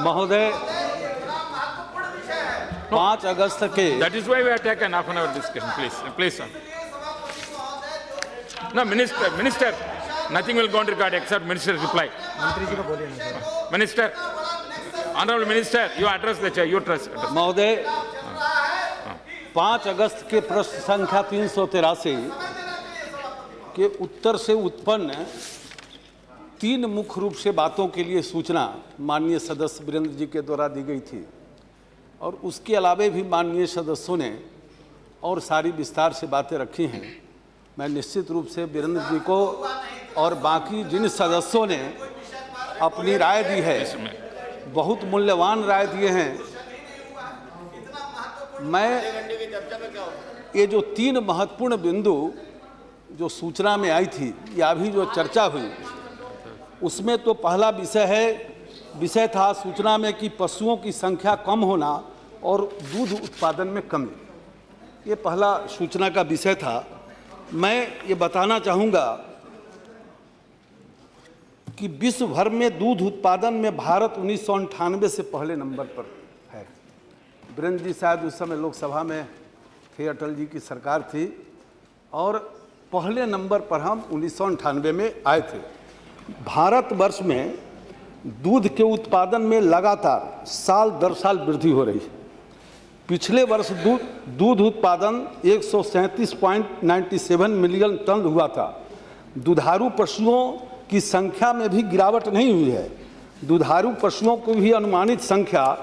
महोदय 5 अगस्त के That is why we have taken half an hour discussion. Please, sir. No, minister, nothing will go on record except minister's reply. मंत्री जी को बोलिए ना sir. Minister, honorable minister, you address the chair. You address. महोदय 5 अगस्त के प्रश्न संख्या 383 के उत्तर से उत्पन्न 3 मुख्य रूप से बातों के लिए सूचना माननीय सदस्य वीरेंद्र जी के द्वारा दी गई थी और उसके अलावे भी माननीय सदस्यों ने और सारी विस्तार से बातें रखी हैं। मैं निश्चित रूप से वीरेंद्र जी को और बाकी जिन सदस्यों ने अपनी राय दी है, बहुत मूल्यवान राय दिए हैं, मैं ये जो 3 महत्वपूर्ण बिंदु जो सूचना में आई थी या अभी जो चर्चा हुई, उसमें तो पहला विषय था सूचना में कि पशुओं की संख्या कम होना और दूध उत्पादन में कमी। ये पहला सूचना का विषय था। मैं ये बताना चाहूँगा कि विश्व भर में दूध उत्पादन में भारत 1998 से पहले नंबर पर है। वीरेंद्र जी शायद उस समय लोकसभा में थे, अटल जी की सरकार थी और पहले नंबर पर हम 1998 में आए थे। भारतवर्ष में दूध के उत्पादन में लगातार साल दर साल वृद्धि हो रही है। पिछले वर्ष दूध उत्पादन 137.97 मिलियन टन हुआ था। दुधारू पशुओं की संख्या में भी गिरावट नहीं हुई है। दुधारू पशुओं की भी अनुमानित संख्या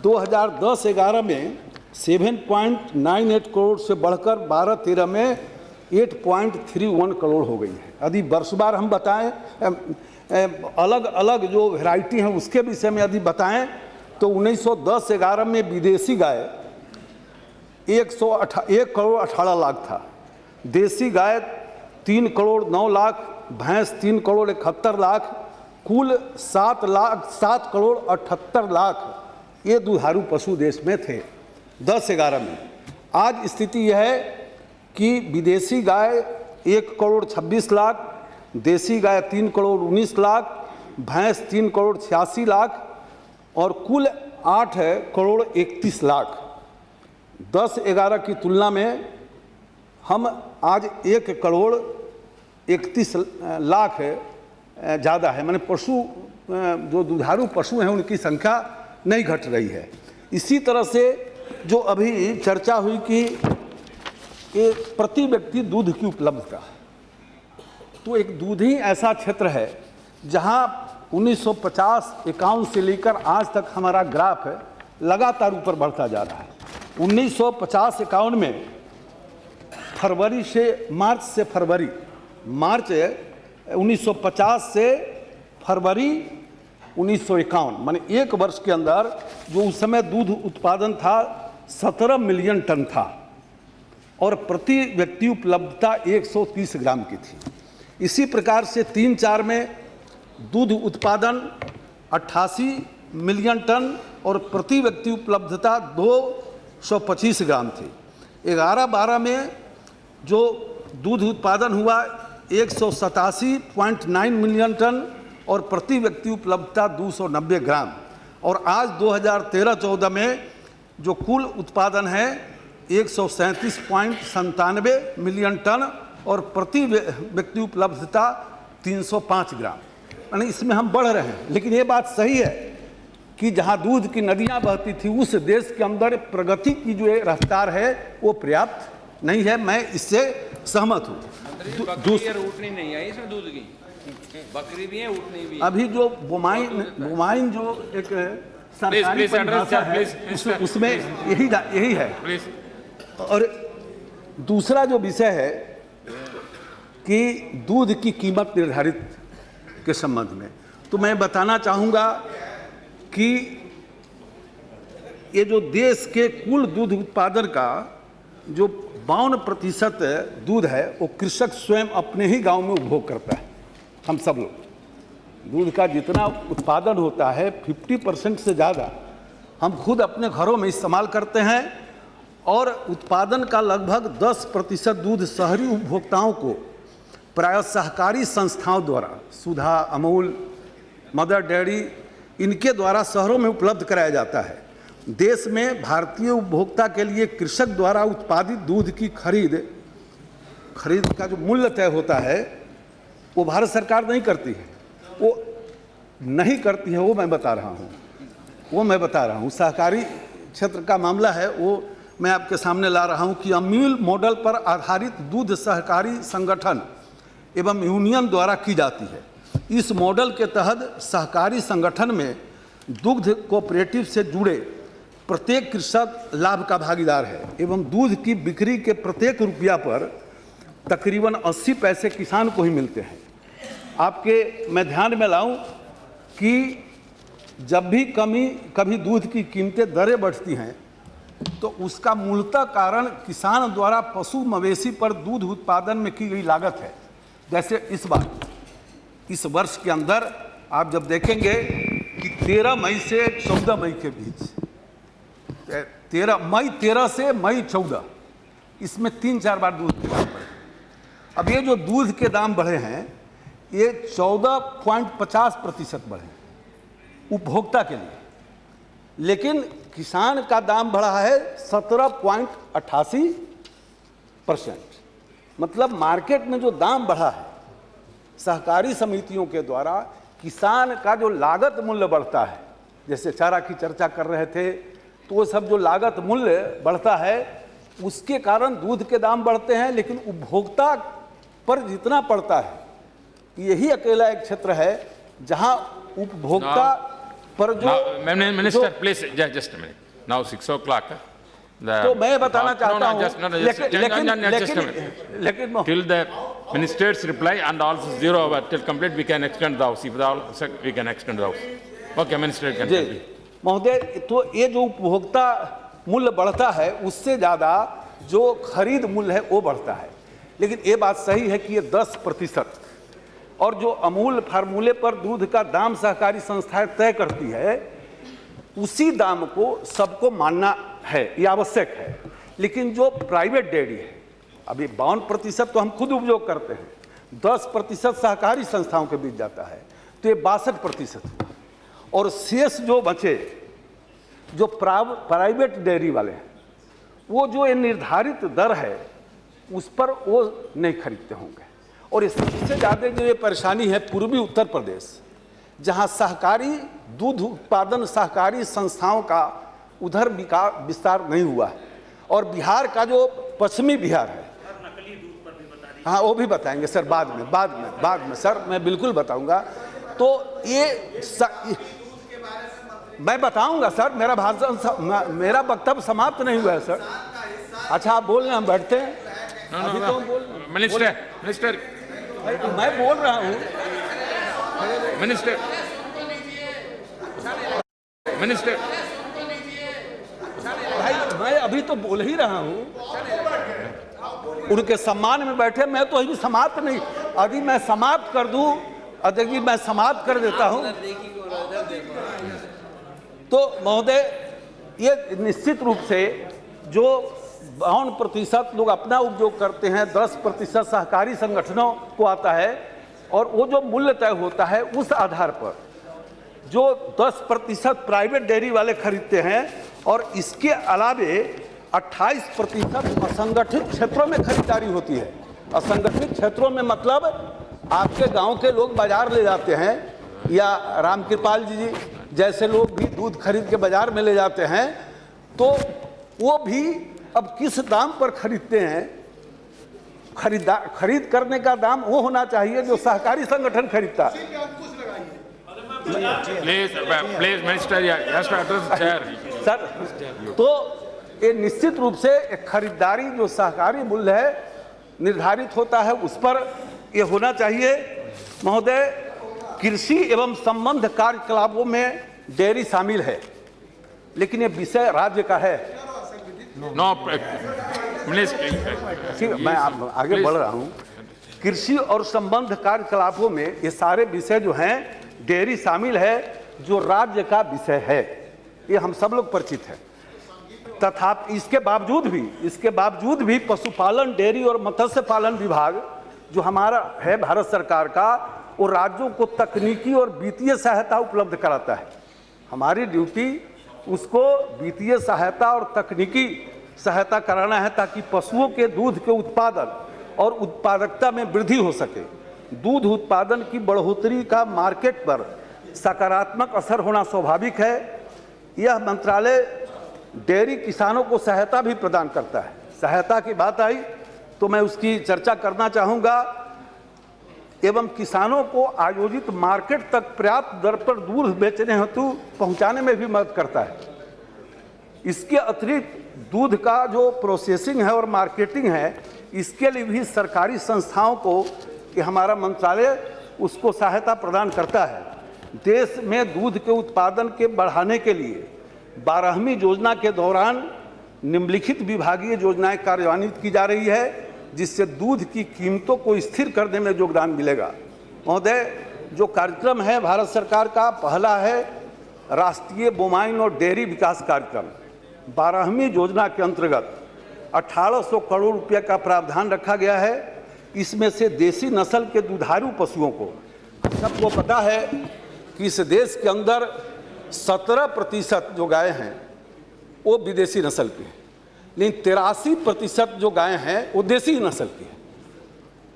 2010-11 में 7.98 करोड़ से बढ़कर 12-13 में 8.31 करोड़ हो गई है। यदि वर्षवार हम बताएं, अलग अलग जो वैरायटी हैं उसके विषय में यदि बताएं तो 1910-11 में विदेशी गाय 1 करोड़ 18 लाख था, देसी गाय 3 करोड़ 9 लाख, भैंस 3 करोड़ 71 लाख, कुल 7 करोड़ 78 लाख ये दुधारू पशु देश में थे 10-11 में। आज स्थिति यह है कि विदेशी गाय 1 करोड़ 26 लाख, देसी गाय 3 करोड़ 19 लाख, भैंस 3 करोड़ 86 लाख और कुल 8 करोड़ 31 लाख। 10-11 की तुलना में हम आज 1 करोड़ 31 लाख ज़्यादा है, माने पशु जो दुधारू पशु हैं उनकी संख्या नहीं घट रही है। इसी तरह से जो अभी चर्चा हुई कि ये प्रति व्यक्ति दूध की उपलब्धता, तो एक दूध ही ऐसा क्षेत्र है जहां 1950-51 से लेकर आज तक हमारा ग्राफ लगातार ऊपर बढ़ता जा रहा है। 1950-51 में मार्च 1950 से फरवरी 1951, माने 1 वर्ष के अंदर जो उस समय दूध उत्पादन था 17 मिलियन टन था और प्रति व्यक्ति उपलब्धता 130 ग्राम की थी। इसी प्रकार से 3-4 में दूध उत्पादन 88 मिलियन टन और प्रति व्यक्ति उपलब्धता 225 ग्राम थी। 11-12 में जो दूध उत्पादन हुआ 187.9 मिलियन टन और प्रति व्यक्ति उपलब्धता 290 ग्राम और आज 2013-14 में जो कुल उत्पादन है 137.97 मिलियन टन और प्रति व्यक्ति उपलब्धता 305 ग्राम, यानी इसमें हम बढ़ रहे हैं। लेकिन ये बात सही है कि जहां दूध की नदियां बहती थी उस देश के अंदर प्रगति की जो रफ्तार है वो पर्याप्त नहीं है। मैं इससे सहमत हूँ। ऊँटनी नहीं आई इसमें दूध की, बकरी भी है ऊँटनी भी। अभी जो बोमाइन जो एक सरकारी परिभाषा है उसमें यही है। और दूसरा जो विषय है कि दूध की कीमत निर्धारित के संबंध में, तो मैं बताना चाहूँगा कि ये जो देश के कुल दूध उत्पादन का जो 52% दूध है वो कृषक स्वयं अपने ही गांव में उपभोग करता है। हम सब लोग दूध का जितना उत्पादन होता है 50% से ज़्यादा हम खुद अपने घरों में इस्तेमाल करते हैं और उत्पादन का लगभग 10% दूध शहरी उपभोक्ताओं को प्रायः सहकारी संस्थाओं द्वारा, सुधा, अमूल, मदर डेयरी इनके द्वारा शहरों में उपलब्ध कराया जाता है। देश में भारतीय उपभोक्ता के लिए कृषक द्वारा उत्पादित दूध की खरीद का जो मूल्य तय होता है वो भारत सरकार नहीं करती है, वो नहीं करती है, वो मैं बता रहा हूँ। सहकारी क्षेत्र का मामला है, वो मैं आपके सामने ला रहा हूँ कि अमूल मॉडल पर आधारित दूध सहकारी संगठन एवं यूनियन द्वारा की जाती है। इस मॉडल के तहत सहकारी संगठन में दुग्ध कोऑपरेटिव से जुड़े प्रत्येक कृषक लाभ का भागीदार है एवं दूध की बिक्री के प्रत्येक रुपया पर तकरीबन 80 पैसे किसान को ही मिलते हैं। मैं ध्यान में लाऊं कि जब भी कभी दूध की कीमतें दरें बढ़ती हैं तो उसका मूलतः कारण किसान द्वारा पशु मवेशी पर दूध उत्पादन में की गई लागत है। जैसे इस वर्ष के अंदर आप जब देखेंगे कि 13 मई से 14 मई के बीच 13 से मई 14 इसमें 3-4 बार दूध के दाम बढ़े। अब ये जो दूध के दाम बढ़े हैं ये 14.50% बढ़े उपभोक्ता के लिए, लेकिन किसान का दाम बढ़ा है 17.88%। मतलब मार्केट में जो दाम बढ़ा है सहकारी समितियों के द्वारा किसान का जो लागत मूल्य बढ़ता है, जैसे चारा की चर्चा कर रहे थे, तो वो सब जो लागत मूल्य बढ़ता है उसके कारण दूध के दाम बढ़ते हैं, लेकिन उपभोक्ता पर जितना पड़ता है यही अकेला एक क्षेत्र है जहां उपभोक्ता पर जो minister please just minute now 6 o'clock तो मैं बताना चाहता हूं लेकिन till the minister's reply and also 0 hour till complete we can extend the house, if the we can extend the house. Okay, minister can जी महोदय, तो ये जो उपभोक्ता मूल्य बढ़ता है उससे ज़्यादा जो खरीद मूल्य है वो बढ़ता है। लेकिन ये बात सही है कि ये 10% और जो अमूल फार्मूले पर दूध का दाम सहकारी संस्थाएं तय करती है उसी दाम को सबको मानना है, ये आवश्यक है। लेकिन जो प्राइवेट डेयरी है, अभी 52% तो हम खुद उपयोग करते हैं, 10% सहकारी संस्थाओं के बीच जाता है, तो ये 62% और शेष जो बचे जो प्राइवेट डेयरी वाले हैं वो जो ये निर्धारित दर है उस पर वो नहीं खरीदते होंगे। और इससे ज़्यादा जो ये परेशानी है पूर्वी उत्तर प्रदेश, जहाँ सहकारी दूध उत्पादन सहकारी संस्थाओं का उधर विस्तार नहीं हुआ है, और बिहार का जो पश्चिमी बिहार है, हाँ वो भी बताएंगे सर बाद में सर मैं बिल्कुल बताऊंगा। तो ये मैं बताऊंगा सर, मेरा वक्तव्य समाप्त नहीं हुआ है सर। अच्छा आप बोल रहे हैं, हम बैठते हैं अभी तो हम बोल मिनिस्टर मैं बोल रहा हूँ मिनिस्टर भाई, मैं अभी तो बोल ही रहा हूँ, उनके सम्मान में बैठे, मैं तो अभी समाप्त नहीं, अभी मैं समाप्त कर दूं, अभी मैं समाप्त कर देता हूँ। तो महोदय ये निश्चित रूप से जो 52% लोग अपना उपयोग करते हैं, 10% सहकारी संगठनों को आता है, और वो जो मूल्य तय होता है उस आधार पर जो 10% प्राइवेट डेयरी वाले खरीदते हैं, और इसके अलावे 28% असंगठित क्षेत्रों में खरीदारी होती है। असंगठित क्षेत्रों में मतलब आपके गांव के लोग बाजार ले जाते हैं, या रामकृपाल जी जैसे लोग भी दूध खरीद के बाजार में ले जाते हैं, तो वो भी अब किस दाम पर खरीदते हैं। खरीद करने का दाम वो होना चाहिए जो सहकारी संगठन खरीदता है। प्लीज मिनिस्टर सर, तो ये निश्चित रूप से एक खरीदारी जो सहकारी मूल्य है निर्धारित होता है उस पर ये होना चाहिए। महोदय, कृषि एवं संबंध कार्यकलापों में डेयरी शामिल है, लेकिन ये विषय राज्य का है। मैं आगे बढ़ रहा हूँ। कृषि और संबंध कार्यकलापों में ये सारे विषय जो हैं डेयरी शामिल है, जो राज्य का विषय है, ये हम सब लोग परिचित हैं। तथापि इसके बावजूद भी पशुपालन डेयरी और मत्स्य पालन विभाग जो हमारा है भारत सरकार का, वो राज्यों को तकनीकी और वित्तीय सहायता उपलब्ध कराता है। हमारी ड्यूटी उसको वित्तीय सहायता और तकनीकी सहायता कराना है ताकि पशुओं के दूध के उत्पादन और उत्पादकता में वृद्धि हो सके। दूध उत्पादन की बढ़ोतरी का मार्केट पर सकारात्मक असर होना स्वाभाविक है। यह मंत्रालय डेयरी किसानों को सहायता भी प्रदान करता है। सहायता की बात आई तो मैं उसकी चर्चा करना चाहूँगा। एवं किसानों को आयोजित मार्केट तक पर्याप्त दर पर दूध बेचने हेतु पहुँचाने में भी मदद करता है। इसके अतिरिक्त दूध का जो प्रोसेसिंग है और मार्केटिंग है, इसके लिए भी सरकारी संस्थाओं को कि हमारा मंत्रालय उसको सहायता प्रदान करता है। देश में दूध के उत्पादन के बढ़ाने के लिए 12वीं योजना के दौरान निम्नलिखित विभागीय योजनाएं कार्यान्वित की जा रही है, जिससे दूध की कीमतों को स्थिर करने में योगदान मिलेगा। महोदय, जो कार्यक्रम है भारत सरकार का, पहला है राष्ट्रीय बोमाइन और डेयरी विकास कार्यक्रम। 12वीं योजना के अंतर्गत 1800 करोड़ रुपये का प्रावधान रखा गया है। इसमें से देसी नस्ल के दुधारू पशुओं को, सबको पता है कि इस देश के अंदर 17% जो गायें हैं वो विदेशी नस्ल की हैं, लेकिन 83% जो गायें हैं वो देसी नस्ल की हैं।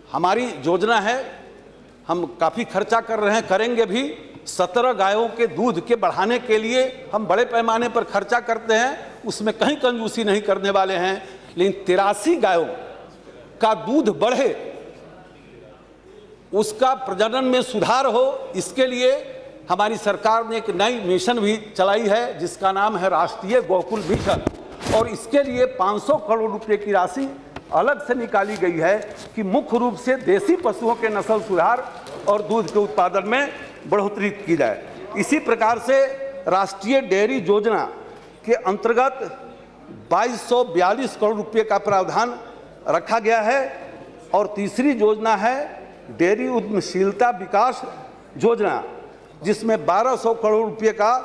हमारी योजना है, हम काफ़ी खर्चा कर रहे हैं, करेंगे भी। 17 गायों के दूध के बढ़ाने के लिए हम बड़े पैमाने पर खर्चा करते हैं, उसमें कहीं कंजूसी नहीं करने वाले हैं। लेकिन 83 गायों का दूध बढ़े, उसका प्रजनन में सुधार हो, इसके लिए हमारी सरकार ने एक नई मिशन भी चलाई है जिसका नाम है राष्ट्रीय गोकुल मिशन। और इसके लिए 500 करोड़ रुपए की राशि अलग से निकाली गई है कि मुख्य रूप से देसी पशुओं के नस्ल सुधार और दूध के उत्पादन में बढ़ोतरी की जाए। इसी प्रकार से राष्ट्रीय डेयरी योजना के अंतर्गत 2242 करोड़ रुपए का प्रावधान रखा गया है। और तीसरी योजना है डेयरी उद्यमशीलता विकास योजना, जिसमें 1200 करोड़ रुपए का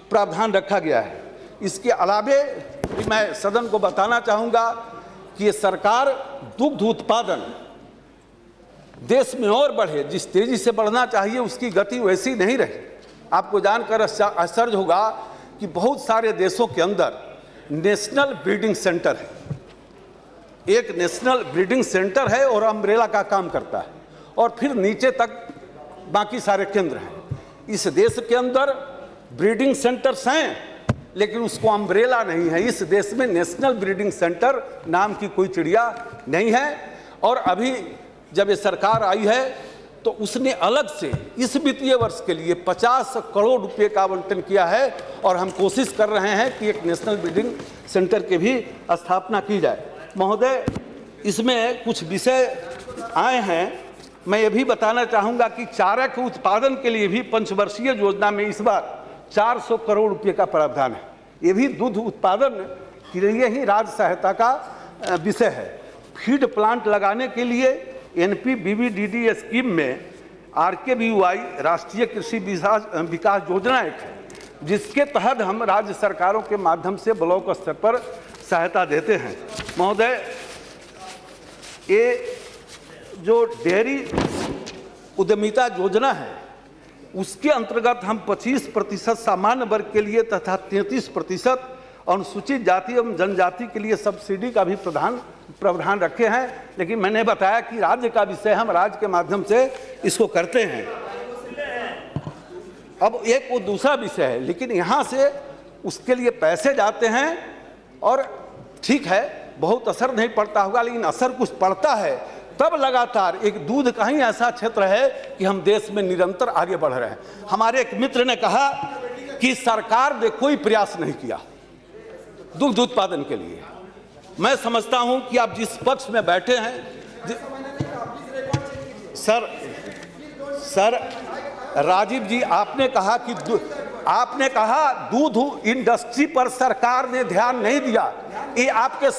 प्रावधान रखा गया है। इसके अलावे मैं सदन को बताना चाहूँगा कि ये सरकार दुग्ध उत्पादन देश में और बढ़े, जिस तेजी से बढ़ना चाहिए उसकी गति वैसी नहीं रही। आपको जानकर आश्चर्य होगा कि बहुत सारे देशों के अंदर नेशनल ब्रीडिंग सेंटर है। एक नेशनल ब्रीडिंग सेंटर है और अम्ब्रेला का काम करता है, और फिर नीचे तक बाकी सारे केंद्र हैं। इस देश के अंदर ब्रीडिंग सेंटर्स हैं, लेकिन उसको अम्ब्रेला नहीं है। इस देश में नेशनल ब्रीडिंग सेंटर नाम की कोई चिड़िया नहीं है। और अभी जब ये सरकार आई है तो उसने अलग से इस वित्तीय वर्ष के लिए 50 करोड़ रुपए का आवंटन किया है, और हम कोशिश कर रहे हैं कि एक नेशनल ब्रीडिंग सेंटर की भी स्थापना की जाए। महोदय, इसमें कुछ विषय आए हैं। मैं ये भी बताना चाहूँगा कि चारा के उत्पादन के लिए भी पंचवर्षीय योजना में इस बार 400 करोड़ रुपए का प्रावधान है। ये भी दूध उत्पादन के लिए ही राज्य सहायता का विषय है। फीड प्लांट लगाने के लिए NPBBDD स्कीम में RKBY राष्ट्रीय कृषि विकास योजना एक है, जिसके तहत हम राज्य सरकारों के माध्यम से ब्लॉक स्तर पर सहायता देते हैं। महोदय, ये जो डेयरी उद्यमिता योजना है उसके अंतर्गत हम 25% सामान्य वर्ग के लिए तथा 33% अनुसूचित जाति एवं जनजाति के लिए सब्सिडी का भी प्रावधान रखे हैं। लेकिन मैंने बताया कि राज्य का विषय, हम राज्य के माध्यम से इसको करते हैं। अब एक वो दूसरा विषय है, लेकिन यहाँ से उसके लिए पैसे जाते हैं और ठीक है बहुत असर नहीं पड़ता होगा, लेकिन असर कुछ पड़ता है। तब लगातार एक दूध का ही ऐसा क्षेत्र है कि हम देश में निरंतर आगे बढ़ रहे हैं। हमारे एक मित्र ने कहा कि सरकार ने कोई प्रयास नहीं किया दुग्ध उत्पादन के लिए। मैं समझता हूं कि आप जिस पक्ष में बैठे हैं, सर राजीव जी, आपने कहा दूध इंडस्ट्री पर सरकार ने ध्यान नहीं दिया। ये आपके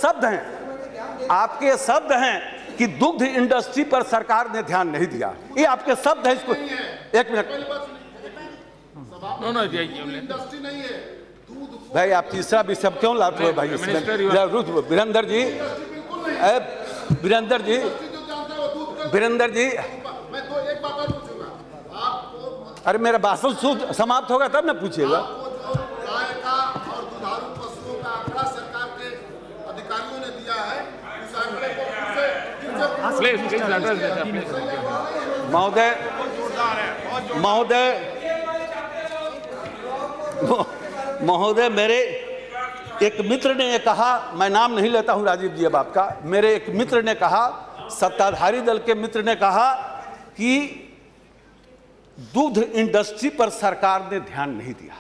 शब्द हैं कि दुग्ध इंडस्ट्री पर सरकार ने ध्यान नहीं दिया। ये आपके शब्द हैं। इसको एक मिनट भाई, आप तीसरा विषय क्यों लाते हो भाई? वीरेंद्र जी, अरे मेरा भाषण समाप्त होगा तब ना पूछिएगा। Please address this, sir, please. महोदय महोदय मेरे एक मित्र ने ये कहा, मैं नाम नहीं लेता हूं राजीव जी अब आपका, मेरे एक मित्र ने कहा, सत्ताधारी दल के मित्र ने कहा कि दूध इंडस्ट्री पर सरकार ने ध्यान नहीं दिया।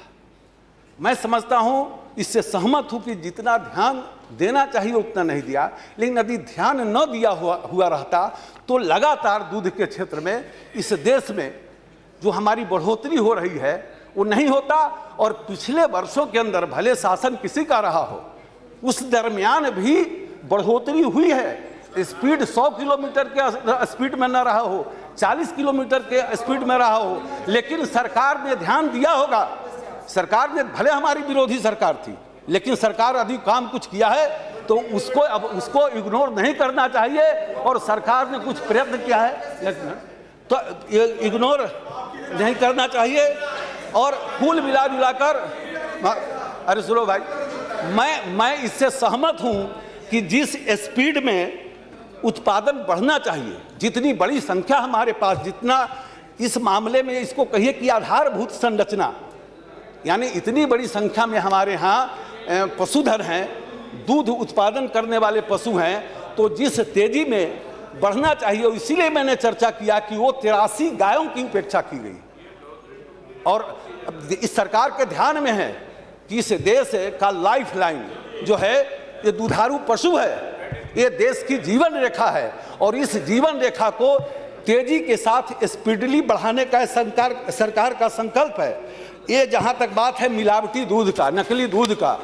मैं समझता हूं, इससे सहमत हूं कि जितना ध्यान देना चाहिए उतना नहीं दिया, लेकिन यदि ध्यान न दिया हुआ रहता तो लगातार दूध के क्षेत्र में इस देश में जो हमारी बढ़ोतरी हो रही है वो नहीं होता। और पिछले वर्षों के अंदर भले शासन किसी का रहा हो, उस दरमियान भी बढ़ोतरी हुई है। स्पीड 100 किलोमीटर के स्पीड में न रहा हो, 40 किलोमीटर के स्पीड में रहा हो, लेकिन सरकार ने ध्यान दिया होगा। सरकार ने, भले हमारी विरोधी सरकार थी, लेकिन सरकार यदि काम कुछ किया है तो उसको इग्नोर नहीं करना चाहिए। और सरकार ने कुछ प्रयत्न किया है तो इग्नोर नहीं करना चाहिए। और कुल मिला जुलाकर, अरे सुनो भाई, मैं इससे सहमत हूं कि जिस स्पीड में उत्पादन बढ़ना चाहिए, जितनी बड़ी संख्या हमारे पास, जितना इस मामले में इसको कहिए कि आधारभूत संरचना, यानी इतनी बड़ी संख्या में हमारे यहाँ पशुधन हैं, दूध उत्पादन करने वाले पशु हैं, तो जिस तेजी में बढ़ना चाहिए, इसीलिए मैंने चर्चा किया कि वो 83 गायों की उपेक्षा की गई। और इस सरकार के ध्यान में है कि इस देश का लाइफ लाइन जो है ये दुधारू पशु है, ये देश की जीवन रेखा है। और इस जीवन रेखा को तेजी के साथ स्पीडली बढ़ाने का सरकार का संकल्प है। ये जहाँ तक बात है मिलावटी दूध का, नकली दूध का,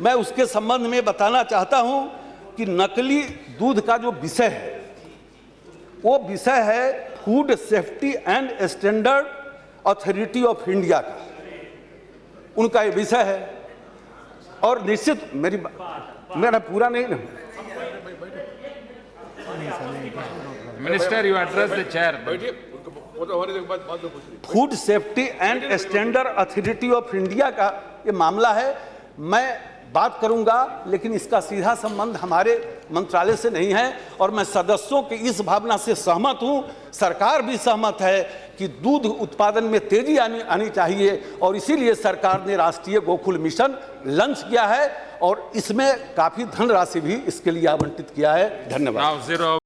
मैं उसके संबंध में बताना चाहता हूँ कि नकली दूध का जो विषय है वो विषय है food safety and standard authority of India का, उनका ये विषय है। और निश्चित मेरा पूरा नहीं ना, Minister, you address the chair. Food safety and standard authority of India का ये मामला है। मैं बात करूंगा, लेकिन इसका सीधा संबंध हमारे मंत्रालय से नहीं है। और मैं सदस्यों की इस भावना से सहमत हूं, सरकार भी सहमत है कि दूध उत्पादन में तेजी आनी चाहिए। और इसीलिए सरकार ने राष्ट्रीय गोकुल मिशन लॉन्च किया है और इसमें काफी धनराशि भी इसके लिए आवंटित किया है। धन्यवाद। Now 0